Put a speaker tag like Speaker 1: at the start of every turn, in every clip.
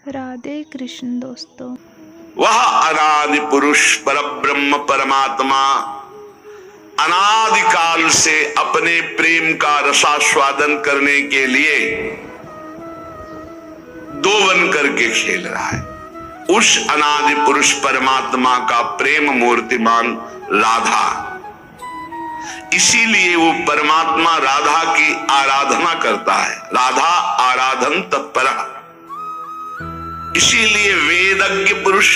Speaker 1: राधे कृष्ण दोस्तों।
Speaker 2: वह अनादि पुरुष परब्रह्म परमात्मा अनादिकाल से अपने प्रेम का रसास्वादन करने के लिए दो बन करके खेल रहा है। उस अनादि पुरुष परमात्मा का प्रेम मूर्तिमान राधा, इसीलिए वो परमात्मा राधा की आराधना करता है। राधा आराधन तत्परः। इसीलिए वेदज्ञ पुरुष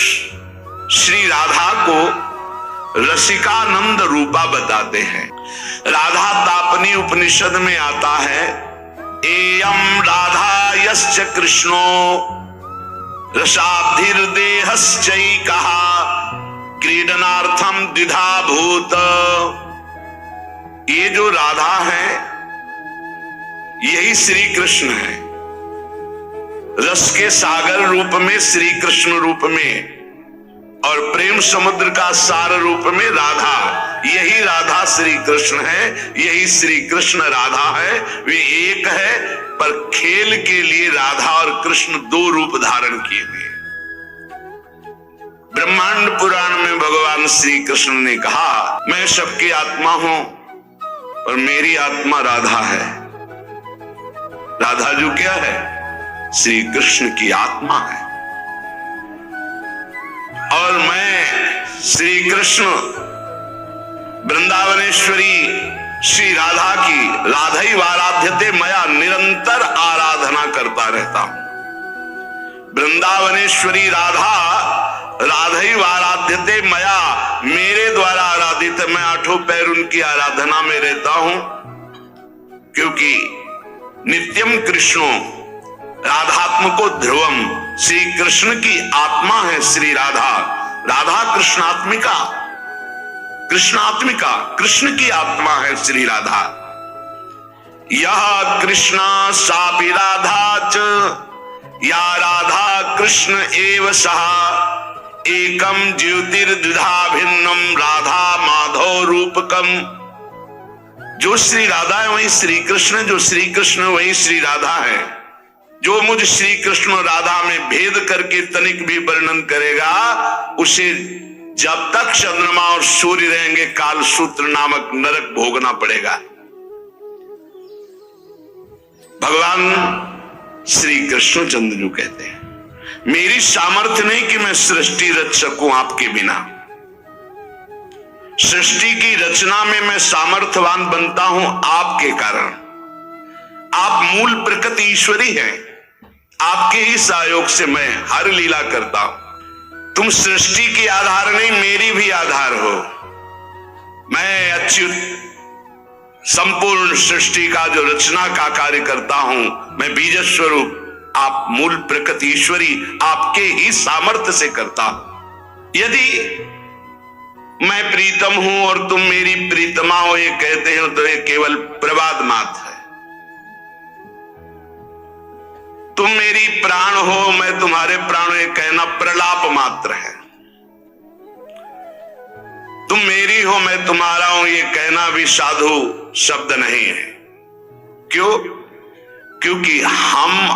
Speaker 2: श्री राधा को रसिकानंद रूपा बताते हैं। राधा तापनी उपनिषद में आता है, एयम राधा यश्च कृष्णो रसाब्धिर्देहश्चैकः क्रीडनार्थम द्विधा भूत। ये जो राधा है यही श्री कृष्ण है। रस के सागर रूप में श्री कृष्ण रूप में और प्रेम समुद्र का सार रूप में राधा, यही राधा श्री कृष्ण है, यही श्री कृष्ण राधा है। वे एक है, पर खेल के लिए राधा और कृष्ण दो रूप धारण किए हुए। ब्रह्मांड पुराण में भगवान श्री कृष्ण ने कहा, मैं सबकी आत्मा हूं और मेरी आत्मा राधा है। राधा जो क्या है? श्री कृष्ण की आत्मा है। और मैं श्री कृष्ण वृंदावनेश्वरी श्री राधा की राधैव आराध्यते मया निरंतर आराधना करता रहता हूं। वृंदावनेश्वरी राधा राधैव आराध्यते मया, मेरे द्वारा आराधित, मैं आठों पैर उनकी आराधना में रहता हूं। क्योंकि नित्यम कृष्णो राधात्मको ध्रुवम, श्री कृष्ण की आत्मा है श्री राधा। राधा कृष्णात्मिका, कृष्णात्मिका कृष्ण की आत्मा है श्री राधा। यह कृष्णा सापि राधा च, या राधा कृष्ण एव सहा, एकम ज्योतिर्द्विधा भिन्नम राधा माधव रूपकम। जो श्री राधा है वही श्री कृष्ण, जो श्री कृष्ण वही श्री राधा है। जो मुझ श्री कृष्ण राधा में भेद करके तनिक भी वर्णन करेगा, उसे जब तक चंद्रमा और सूर्य रहेंगे काल सूत्र नामक नरक भोगना पड़ेगा। भगवान श्री कृष्ण चंद्र कहते हैं, मेरी सामर्थ्य नहीं कि मैं सृष्टि रच सकूं आपके बिना। सृष्टि की रचना में मैं सामर्थ्यवान बनता हूं आपके कारण। आप मूल प्रकृति ईश्वरी हैं, आपके ही सहयोग से मैं हर लीला करता हूं। तुम सृष्टि की आधार नहीं, मेरी भी आधार हो। मैं अच्युत संपूर्ण सृष्टि का जो रचना का कार्य करता हूं, मैं बीज स्वरूप, आप मूल प्रकृति ईश्वरी, आपके ही सामर्थ्य से करता हूं। यदि मैं प्रीतम हूं और तुम मेरी प्रीतमा हो ये कहते हो तो ये केवल प्रवाद मात्र है। तुम मेरी प्राण हो, मैं तुम्हारे प्राण, ये कहना प्रलाप मात्र है। तुम मेरी हो, मैं तुम्हारा हूं, ये कहना भी साधु शब्द नहीं है। क्यों? क्योंकि हम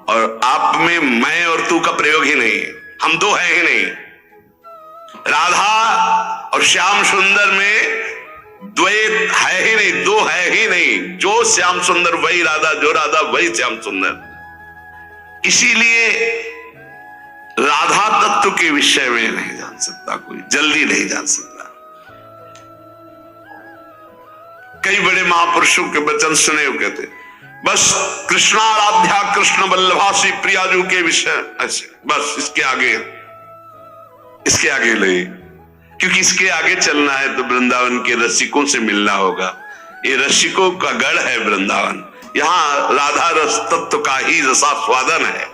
Speaker 2: और आप में मैं और तू का प्रयोग ही नहीं है। हम दो है ही नहीं। राधा और श्याम सुंदर में द्वैत है ही नहीं, दो है ही नहीं। जो श्याम सुंदर वही राधा, जो राधा वही श्याम सुंदर। इसीलिए राधा तत्व के विषय में नहीं जान सकता कोई, जल्दी नहीं जान सकता। कई बड़े महापुरुषों के वचन सुने हो, कहते बस कृष्णाराध्या कृष्ण वल्लभा श्री प्रियाजू के विषय ऐसे, बस इसके आगे ले, क्योंकि इसके आगे चलना है तो वृंदावन के रसिकों से मिलना होगा। ये रसिकों का गढ़ है वृंदावन। यहाँ राधा रस तत्व का ही रसास्वादन है।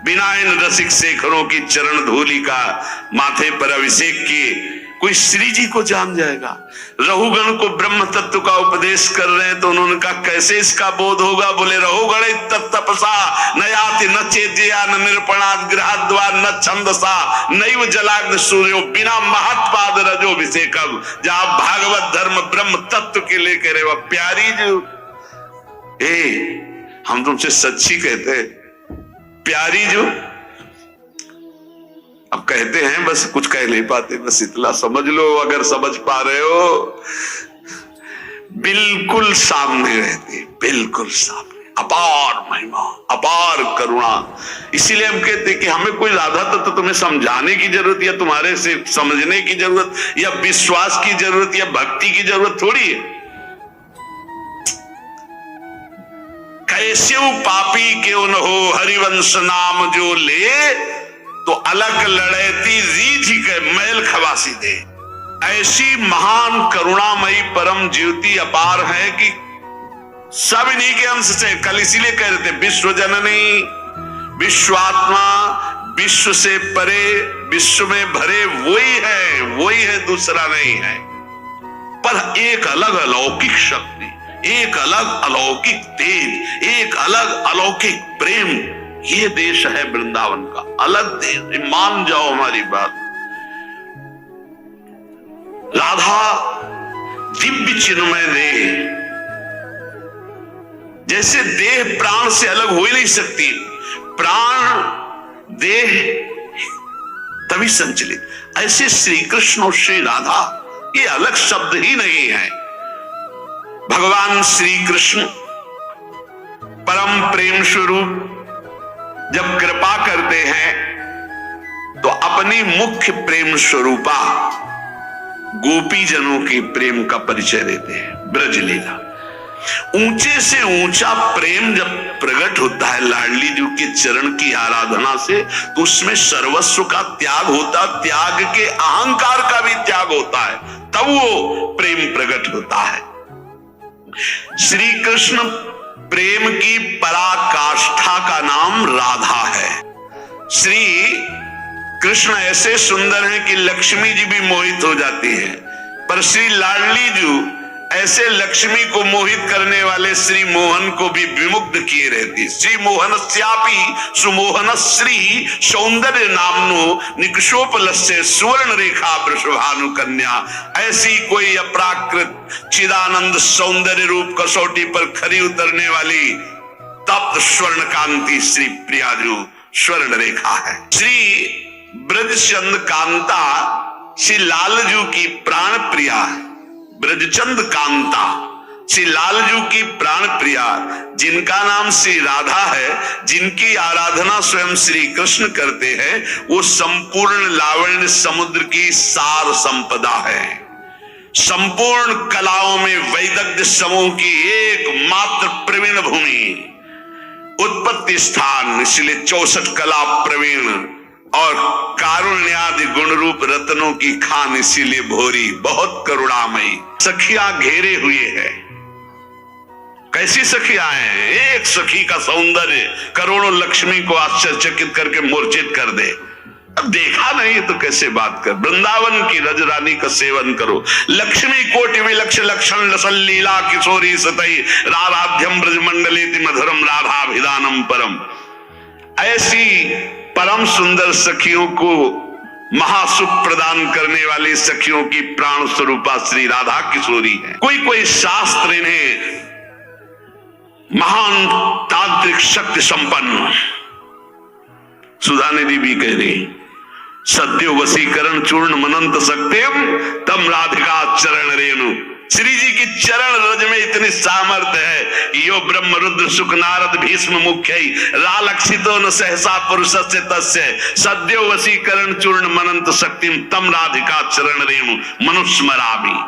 Speaker 2: बिना इन रसिक शेखरों की चरण धूलि का माथे पर अभिषेक किए कोई श्री जी को जान जाएगा। रहुगण को ब्रह्म तत्व का उपदेश कर रहे हैं तो उन्होंने कहा कैसे इसका बोध होगा? बोले रहुगण तत्तपसा न याति न चेतया न निरपणाद गृहाद्वार न छंदसा नैव जलाग्न सूर्यो बिना महत्पाद रजोभिषेकम। जहां भागवत धर्म ब्रह्म तत्व के लेकर वह प्यारी जो हम तुमसे सच्ची कहते हैं, प्यारी जो कहते हैं, बस कुछ कह नहीं पाते, बस इतना समझ लो, अगर समझ पा रहे हो। बिल्कुल सामने रहती, बिल्कुल सामने, अपार महिमा, अपार करुणा। इसीलिए हम कहते हैं कि हमें कोई राधा तत्व तुम्हें समझाने की जरूरत या तुम्हारे से समझने की जरूरत या विश्वास की जरूरत या भक्ति की जरूरत थोड़ी है। कैसे पापी क्यों न हो हरिवंश नाम जो ले, तो अलग लड़ेती रीझ के मैल खवासी दे। ऐसी महान करुणामयी परम ज्योति अपार है कि सब इन्हीं के अंश से। कल इसीलिए कह रहे थे, विश्व जननी, विश्वात्मा, विश्व से परे, विश्व में भरे वही है, दूसरा नहीं है। पर एक अलग अलौकिक शक्ति, एक अलग अलौकिक तेज, एक अलग अलौकिक प्रेम, ये देश है वृंदावन का, अलग देश। मान जाओ हमारी बात। राधा दिव्य चिन्मय देह, जैसे देह प्राण से अलग हो ही नहीं सकती, प्राण देह तभी संचलित, ऐसे श्री कृष्ण और श्री राधा ये अलग शब्द ही नहीं है। भगवान श्री कृष्ण परम प्रेम स्वरूप जब कृपा करते हैं तो अपनी मुख्य प्रेम स्वरूपा गोपी जनों के प्रेम का परिचय देते हैं। ब्रजलीला, ऊंचे से ऊंचा प्रेम जब प्रकट होता है लाडली जी के चरण की आराधना से, तो उसमें सर्वस्व का त्याग होता, त्याग के अहंकार का भी त्याग होता है, तब वो प्रेम प्रकट होता है। श्री कृष्ण प्रेम की पराकाष्ठा का नाम राधा है। श्री कृष्ण ऐसे सुंदर हैं कि लक्ष्मी जी भी मोहित हो जाती है, पर श्री लाडली जी ऐसे लक्ष्मी को मोहित करने वाले श्री मोहन को भी विमुग्ध किए रहती। श्री मोहन श्यापी सुमोहन श्री सौंदर्य नामनो निकषोपलस्य सुवर्ण रेखा वृषभानु कन्या। ऐसी कोई अपराकृत चिदानंद सौंदर्य रूप कसौटी पर खरी उतरने वाली तप्त स्वर्ण कांति श्री प्रियाजू स्वर्ण रेखा है। श्री ब्रजचंद कांता श्री लालजू की प्राण प्रिया है। ब्रजचंद कांता श्री लालजू की प्राण प्रिया, जिनका नाम श्री राधा है, जिनकी आराधना स्वयं श्री कृष्ण करते हैं, वो संपूर्ण लावण्य समुद्र की सार संपदा है। संपूर्ण कलाओं में वैदग्ध्य समूह की एकमात्र प्रवीण भूमि, उत्पत्ति स्थान, इसलिए 64 कला प्रवीण और कारुण्यादि गुण रूप रत्नों की खान, इसीलिए भोरी, बहुत करुणामयी। सखियां घेरे हुए हैं। कैसी सखियां हैं? एक सखी का सौंदर्य करोड़ों लक्ष्मी को आश्चर्यचकित करके मूर्छित कर दे। अब देखा नहीं तो कैसे बात कर। वृंदावन की रजरानी का सेवन करो। लक्ष्मी कोटि विलक्ष लक्षण लसन लीला किशोरी सतई राराध्यम ब्रजमंडलेति मधुरम राधाभिधानम परम। ऐसी परम सुंदर सखियों को महासुख प्रदान करने वाली सखियों की प्राण स्वरूपा श्री राधा किशोरी है। कोई कोई शास्त्र इन्हें महान तांत्रिक शक्ति संपन्न, सुधा निधि भी कह रही, सद्यो वसीकरण चूर्ण मनंत सक्त्यम तम राधिका चरण रेणु। श्री जी की चरण रज में इतनी सामर्थ्य है कि यो ब्रह्म रुद्र शुक नारद भीष्म मुख्य रालक्षितो न सहसा पुरुषस्य तस्य सद्यो वसीकरण चूर्ण मनंत शक्तिम तम राधिका चरण रेणु मनुस्मरामि।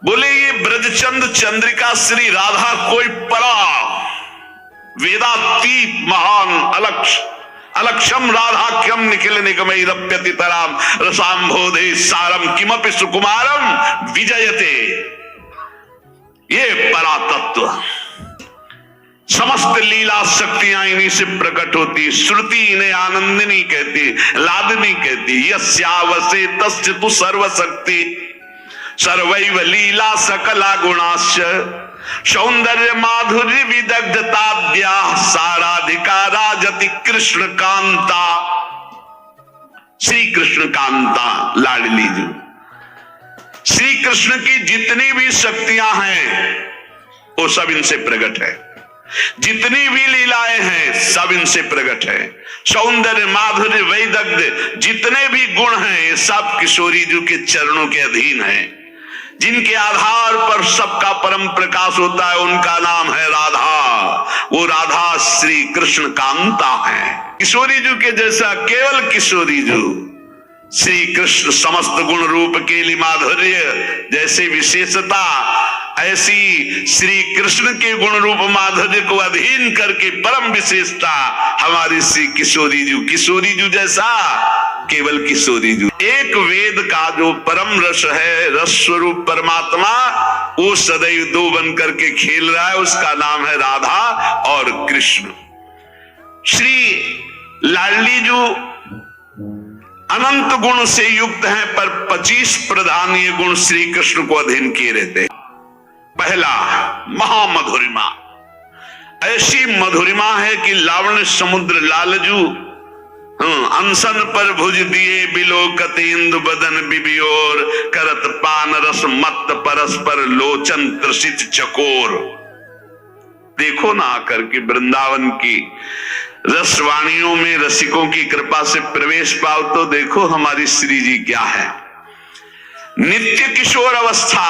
Speaker 2: बोले ये ब्रजचंद चंद्रिका श्री राधा कोई परा वेदातीत महान अलक्षम राधाख्यम निखिल निगमैरप्यति तराम रसाम्भोधे सारम किमपि सुकुमारम विजयते। ये परातत्व, समस्त लीला शक्तियां इन्हीं से प्रकट होती। श्रुति इन्हें आनंदिनी कहती, लादनी कहती। यस्यावसे तस्य तु सर्वशक्ति सर्वैव लीला सकला गुणाश्च सौंदर्य माधुर्य विदग्धताद्या साराधिका राजति कृष्ण कांता। श्री कृष्ण कांता लाडली जी, श्री कृष्ण की जितनी भी शक्तियां हैं वो सब इनसे प्रकट है। जितनी भी लीलाएं हैं सब इनसे प्रकट है। सौंदर्य, माधुर्य, वैदग्ध्य, जितने भी गुण हैं ये सब किशोरी जी के चरणों के अधीन हैं। जिनके आधार पर सबका परम प्रकाश होता है उनका नाम है राधा। वो राधा श्री कृष्ण कांता है। किशोरी जी के जैसा केवल किशोरी जी श्री कृष्ण समस्त गुण रूप केली माधुर्य जैसे विशेषता, ऐसी श्री कृष्ण के गुण रूप माधुर्य को अधीन करके परम विशेषता हमारी श्री किशोरी जी जैसा केवल किशोरी जी। एक वेद का जो परम रस है, रस स्वरूप परमात्मा, वो सदैव दो बन करके खेल रहा है, उसका नाम है राधा और कृष्ण। श्री लाडली जी अनंत गुण से युक्त हैं, पर 25 प्रधान ये गुण श्री कृष्ण को अधीन किए रहते हैं। पहला महामधुरिमा, ऐसी मधुरिमा है कि लावण्य समुद्र लालजू अनशन पर भुज दिए बिलोकत इंदु बदन बिबियोर करत पान रस मत परस्पर लोचन त्रसित चकोर। देखो ना आकर के वृंदावन की रसवाणियों में रसिकों की कृपा से प्रवेश पाओ तो देखो हमारी श्री जी क्या है। नित्य किशोर अवस्था,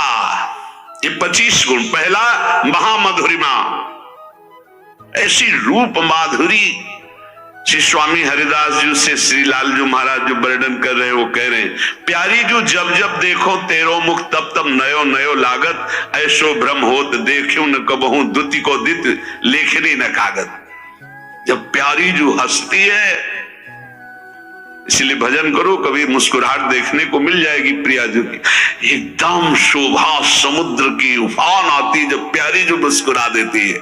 Speaker 2: ये 25 गुण। पहला महामधुरिमा, ऐसी रूप माधुरी। श्री स्वामी हरिदास जी से श्री लालजू महाराज जो वर्णन कर रहे हैं, वो कह रहे हैं, प्यारी जो जब जब देखो तेरो मुख तब तब नयो नयो लागत, ऐसो भ्रम होत देखियो न कबहू द्विति को दित लेखनी न कागत। जब प्यारी जो हंसती है, इसलिए भजन करो, कभी मुस्कुराहट देखने को मिल जाएगी प्रिया जी की। एकदम शोभा समुद्र की उफान आती जब प्यारी जो मुस्कुरा देती है,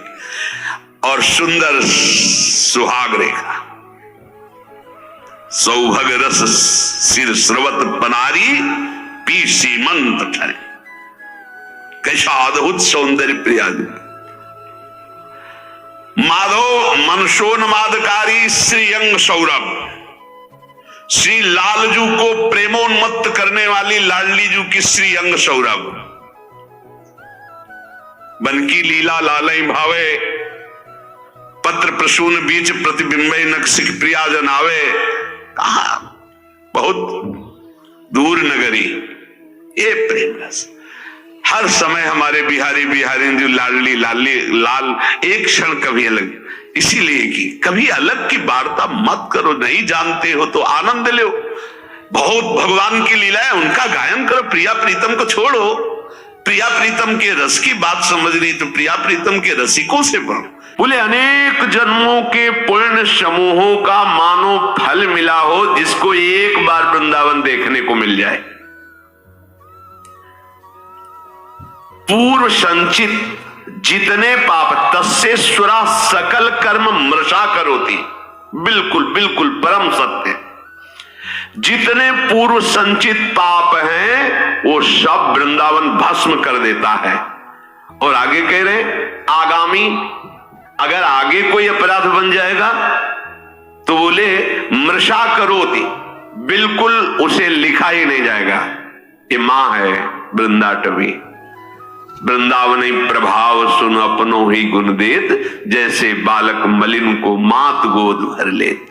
Speaker 2: और सुंदर सुहाग रेखा, सौभग रस सिर स्रवत पनारी पी सीमंत ठरे। कैसा अद्भुत सौंदर्य प्रिया जी। माधव मनसोन्मादकारी श्री अंग सौरभ, श्री लालजू को प्रेमोन्मत्त करने वाली लाडली जू की श्री अंग सौरभ। बन की लीला लालई भावे, पत्र प्रसून बीच प्रतिबिंबे नक्सिक प्रिया जनावे। कहा बहुत दूर नगरी ये प्रेम रस। हर समय हमारे बिहारी जो लाडली लाली लाल एक क्षण कभी अलग, इसीलिए कि कभी अलग की वार्ता मत करो, नहीं जानते हो तो आनंद लो। बहुत भगवान की लीला है, उनका गायन करो। प्रिया प्रीतम को छोड़ो, प्रिया प्रीतम के रस की बात समझनी तो प्रिया प्रीतम के रसिकों से पढ़ो। बोले अनेक जन्मों के पुण्य समूहों का मानो फल मिला हो जिसको एक बार वृंदावन देखने को मिल जाए। पूर्व संचित जितने पाप तस्सेश्वरा सकल कर्म मृषा करोति। बिल्कुल बिल्कुल परम सत्य। जितने पूर्व संचित पाप हैं वो सब वृंदावन भस्म कर देता है। और आगे कह रहे आगामी, अगर आगे कोई अपराध बन जाएगा तो बोले मृषा करोति, बिल्कुल उसे लिखा ही नहीं जाएगा। ये मां है वृंदाटवी। वृंदावन प्रभाव सुन अपनो ही गुण देत, जैसे बालक मलिन को मात गोद भर लेत।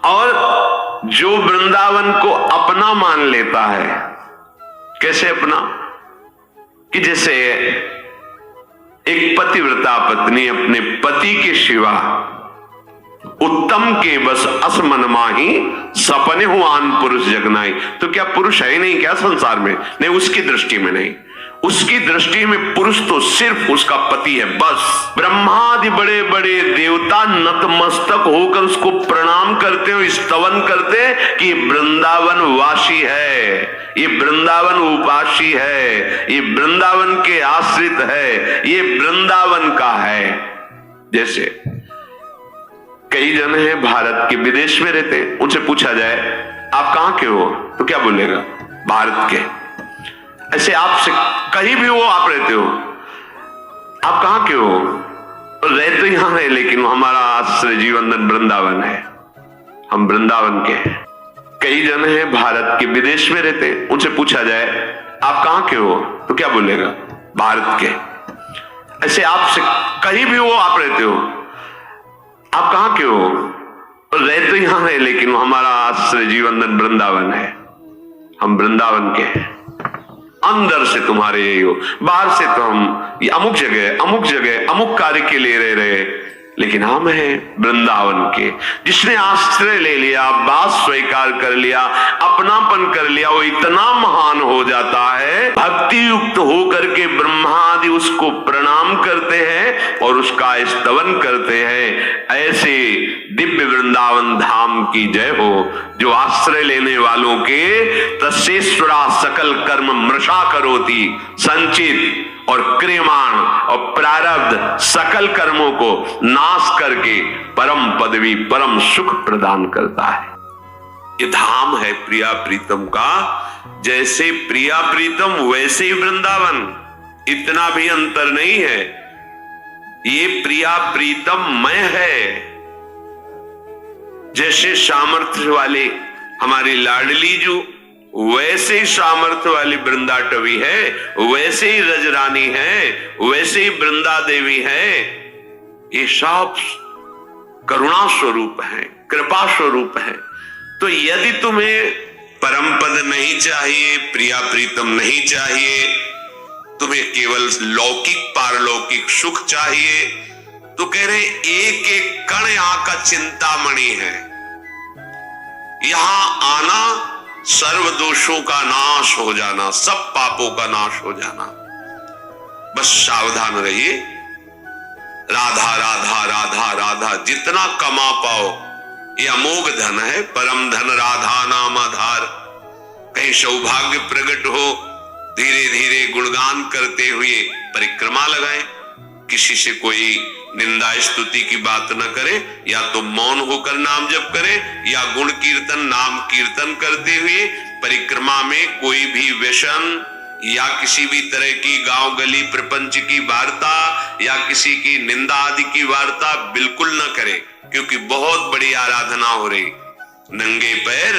Speaker 2: और जो वृंदावन को अपना मान लेता है, कैसे अपना, कि जैसे एक पतिव्रता पत्नी अपने पति के सिवा उत्तम के बस असमन माही सपने हुआन पुरुष जगनाई। तो क्या पुरुष है ही नहीं क्या संसार में? नहीं, उसकी दृष्टि में नहीं। उसकी दृष्टि में पुरुष तो सिर्फ उसका पति है बस। ब्रह्मादि बड़े बड़े देवता नतमस्तक होकर उसको प्रणाम करते हो, स्तवन करते कि वृंदावन वासी है, ये वृंदावन उपासी है, ये वृंदावन के आश्रित है, ये वृंदावन का है। जैसे कई जन हैं भारत के विदेश में रहते, उनसे पूछा जाए आप कहां के हो तो क्या बोलेगा? भारत के। ऐसे आपसे कहीं भी हो आप रहते हो, आप कहां के हो? रहते तो यहां है लेकिन हमारा आश्रय जीवन वृंदावन है, हम वृंदावन के हैं। कई जन हैं भारत के विदेश में रहते, उनसे पूछा जाए आप कहां के हो तो क्या बोलेगा? भारत के। ऐसे आपसे कहीं भी हो आप रहते हो, आप कहां के हो? और रह तो यहां है, लेकिन हमारा आश्रय जीवन वृंदावन है। हम वृंदावन के हैं। अंदर से तुम्हारे यही हो, बाहर से तो हम ये अमुक जगह अमुक कार्य के लिए रह रहे, लेकिन हम हैं वृंदावन के। जिसने आश्रय ले लिया, बात स्वीकार कर लिया, अपनापन कर लिया, वो इतना महान हो जाता है, भक्ति युक्त होकर के ब्रह्मा आदि उसको प्रणाम करते हैं और उसका स्तवन करते हैं। ऐसे दिव्य वृंदावन धाम की जय हो, जो आश्रय लेने वालों के तस्येश्वरा सकल कर्म मृषा करोति, संचित और क्रियमाण और प्रारब्ध सकल कर्मों को नाश करके परम पदवी परम सुख प्रदान करता है। ये धाम है प्रिया प्रीतम का। जैसे प्रिया प्रीतम वैसे ही वृंदावन, इतना भी अंतर नहीं है। ये प्रिया प्रीतम मैं है। जैसे सामर्थ्य वाले हमारी लाडली जो, वैसे ही सामर्थ्य वाली वृंदाटवी है, वैसे ही रजरानी है, वैसे ही वृंदा देवी है। ये सब करुणा स्वरूप है, कृपा स्वरूप है। तो यदि तुम्हें परम पद नहीं चाहिए, प्रिया प्रीतम नहीं चाहिए, तुम्हें केवल लौकिक पारलौकिक सुख चाहिए, तो कह रहे एक एक कण यहां का चिंतामणि है। यहां आना सर्व दोषों का नाश हो जाना, सब पापों का नाश हो जाना। बस सावधान रहिए। राधा राधा राधा राधा जितना कमा पाओ ये अमोघ धन है। परम धन राधा नाम आधार। कहीं सौभाग्य प्रकट हो, धीरे धीरे गुणगान करते हुए परिक्रमा लगाएं। किसी से कोई निंदा स्तुति की बात न करे, या तो मौन होकर नाम जप करे, या गुण कीर्तन नाम कीर्तन करते हुए परिक्रमा में कोई भी व्यसन या किसी भी तरह की गांव गली प्रपंच की वार्ता या किसी की निंदा आदि की वार्ता बिल्कुल न करे, क्योंकि बहुत बड़ी आराधना हो रही। नंगे पैर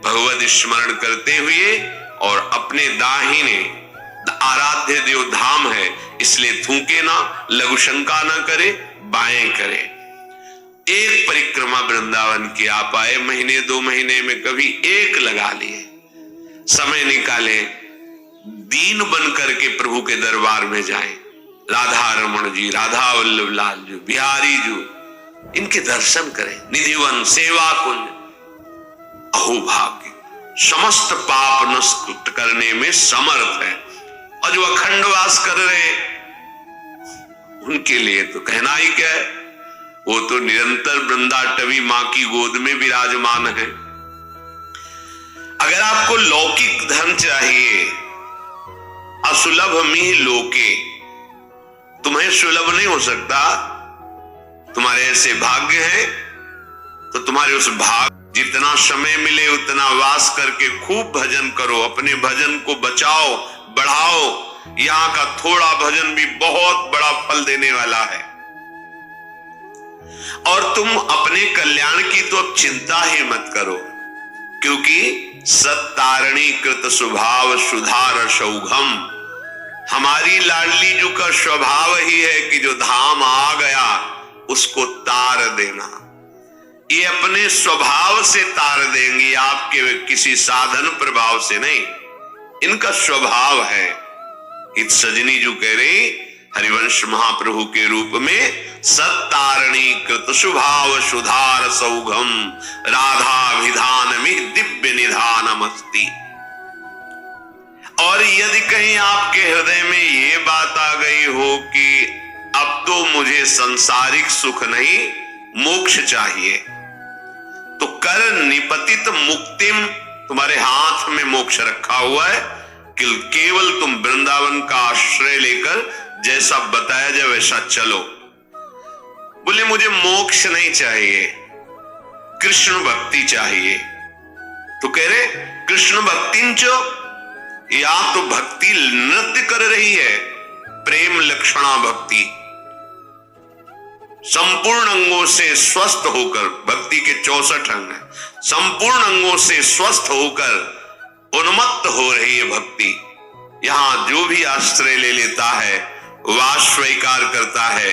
Speaker 2: भगवत स्मरण करते हुए और अपने दाहिने आराध्य देव धाम है, इसलिए थूके ना, लघु शंका ना करे, बाएं करे। एक परिक्रमा वृंदावन की आप आए, महीने 2 महीने में कभी एक लगा लिए, समय निकाले, दीन बन करके प्रभु के दरबार में जाएं। राधा रमण जी, राधा वल्लभ लाल जी, बिहारी जी, इनके दर्शन करें। निधिवन सेवा कुंज, अहो भाग्य, समस्त पाप नष्ट करने में समर्थ है। और जो अखंड वास कर रहे उनके लिए तो कहना ही क्या है, वो तो निरंतर वृंदाटवी मां की गोद में विराजमान है। अगर आपको लौकिक धन चाहिए, असुलभ मिह लोके, तुम्हें सुलभ नहीं हो सकता, तुम्हारे ऐसे भाग्य हैं, तो तुम्हारे उस भाग्य जितना समय मिले उतना वास करके खूब भजन करो, अपने भजन को बचाओ, बढ़ाओ। यहां का थोड़ा भजन भी बहुत बड़ा फल देने वाला है। और तुम अपने कल्याण की तो अब चिंता ही मत करो, क्योंकि सत्तारणी कृत स्वभाव सुधार सौघम। हमारी लाडली जो का स्वभाव ही है कि जो धाम आ गया उसको तार देना। ये अपने स्वभाव से तार देंगी, आपके किसी साधन प्रभाव से नहीं, इनका स्वभाव है। इत सजनी जो कह रही हरिवंश महाप्रभु के रूप में सत्तारणी कृत स्वभाव सुधार सौघम राधा विधान में दिव्य निधानमस्ति। और यदि कहीं आपके हृदय में ये बात आ गई हो कि अब तो मुझे सांसारिक सुख नहीं, मोक्ष चाहिए, तो कर निपतित मुक्तिम, तुम्हारे हाथ में मोक्ष रखा हुआ है, केवल तुम वृंदावन का आश्रय लेकर जैसा बताया जाए वैसा चलो। बोले मुझे मोक्ष नहीं चाहिए, कृष्ण भक्ति चाहिए। तो कह रहे कृष्ण भक्तिंचो, या तो भक्ति नृत्य कर रही है, प्रेम लक्षणा भक्ति, संपूर्ण अंगों से स्वस्थ होकर, भक्ति के 64 अंग हैं, संपूर्ण अंगों से स्वस्थ होकर उन्मत्त हो रही है भक्ति। यहां जो भी आश्रय ले लेता है, वास स्वीकार करता है,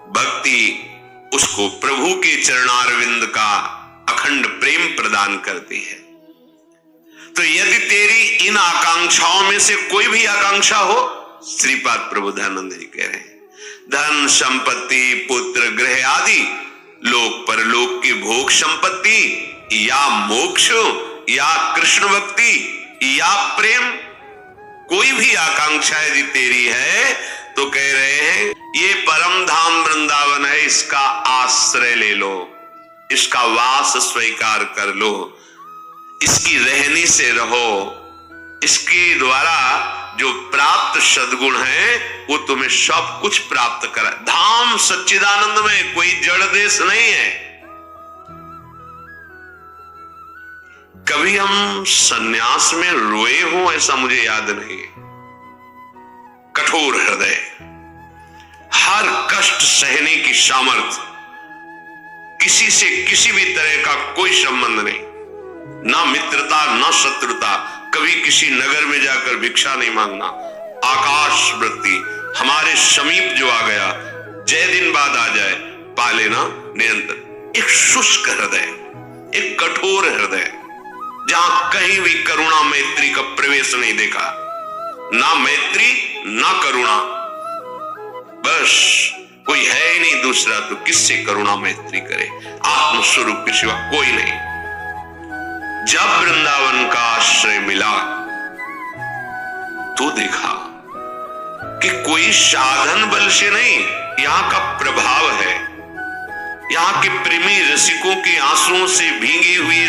Speaker 2: भक्ति उसको प्रभु के चरणारविंद का अखंड प्रेम प्रदान करती है। तो यदि तेरी इन आकांक्षाओं में से कोई भी आकांक्षा हो, श्रीपाद प्रबोधानंद जी कह रहे हैं, धन संपत्ति पुत्र गृह आदि लोक परलोक की भोग संपत्ति या मोक्ष या कृष्ण भक्ति या प्रेम, कोई भी आकांक्षा यदि तेरी है तो कह रहे हैं ये परम धाम वृंदावन है, इसका आश्रय ले लो, इसका वास स्वीकार कर लो, इसकी रहनी से रहो, इसके द्वारा जो प्राप्त सद्गुण है वो तुम्हें सब कुछ प्राप्त करा। धाम सच्चिदानंद में कोई जड़ देश नहीं है। कभी हम सन्यास में रोए हो ऐसा मुझे याद नहीं। कठोर हृदय, हर कष्ट सहने की सामर्थ्य, किसी से किसी भी तरह का कोई संबंध नहीं, ना मित्रता ना शत्रुता, कभी किसी नगर में जाकर भिक्षा नहीं मांगना, आकाश वृत्ति, हमारे समीप जो आ गया जय दिन बाद आ जाए पा लेना निरंतर। एक शुष्क हृदय, एक कठोर हृदय, जहां कहीं भी करुणा मैत्री का प्रवेश नहीं देखा, ना मैत्री ना करुणा, बस कोई है ही नहीं दूसरा तो किससे करुणा मैत्री करे, आत्मस्वरूप के सिवा कोई नहीं। जब वृंदावन का आश्रय मिला तो देखा कि कोई साधन बल से नहीं, यहां का प्रभाव है, यहां के प्रेमी रसिकों के आंसुओं से भींगी हुई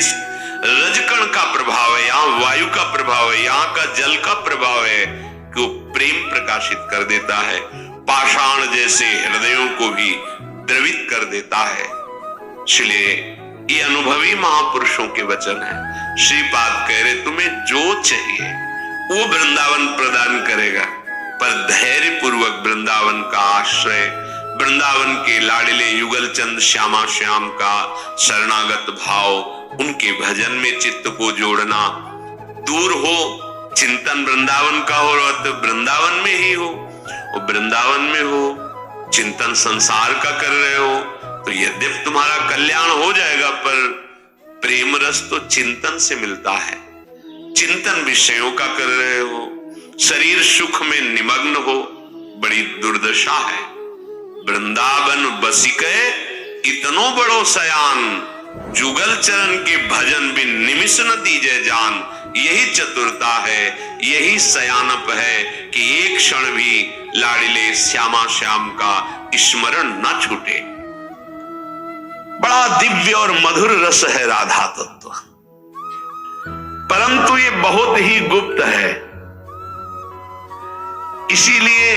Speaker 2: रजकण का प्रभाव है, यहां वायु का प्रभाव है, यहां का जल का प्रभाव है कि वो प्रेम प्रकाशित कर देता है, पाषाण जैसे हृदयों को भी द्रवित कर देता है। इसलिए ये अनुभवी महापुरुषों के वचन है। श्रीपाद कह रहे तुम्हें जो चाहिए वो वृंदावन प्रदान करेगा, पर धैर्य पूर्वक वृंदावन का आश्रय, वृंदावन के लाडले युगल चंद श्यामा श्याम का शरणागत भाव, उनके भजन में चित्त को जोड़ना, दूर हो चिंतन वृंदावन का हो तो वृंदावन में ही हो, और वृंदावन में हो चिंतन संसार का कर रहे हो तो यद्यपि तुम्हारा कल्याण हो जाएगा, पर प्रेम रस तो चिंतन से मिलता है। चिंतन विषयों का कर रहे हो, शरीर सुख में निमग्न हो, बड़ी दुर्दशा है। वृंदावन बसिके इतनो बड़ो सयान, जुगल चरण के भजन भी निमिष न दीजे जान। यही चतुरता है, यही सयानप है कि एक क्षण भी लाडिले श्यामा श्याम का स्मरण न छूटे। बड़ा दिव्य और मधुर रस है राधा तत्व, परंतु ये बहुत ही गुप्त है, इसीलिए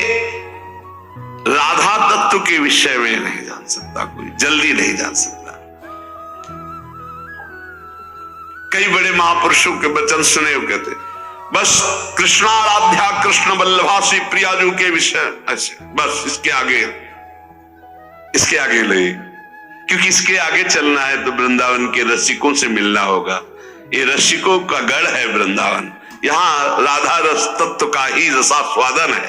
Speaker 2: राधा तत्व के विषय में नहीं जान सकता कोई, जल्दी नहीं जान सकता। कई बड़े महापुरुषों के वचन सुने हो, कहते बस कृष्णाराध्या कृष्ण वल्लभा श्री प्रियाजू के विषय ऐसे, बस इसके आगे ले, क्योंकि इसके आगे चलना है तो वृंदावन के रसिकों से मिलना होगा। ये रसिकों का गढ़ है वृंदावन, यहाँ राधा रस तत्व का ही रसास्वादन है।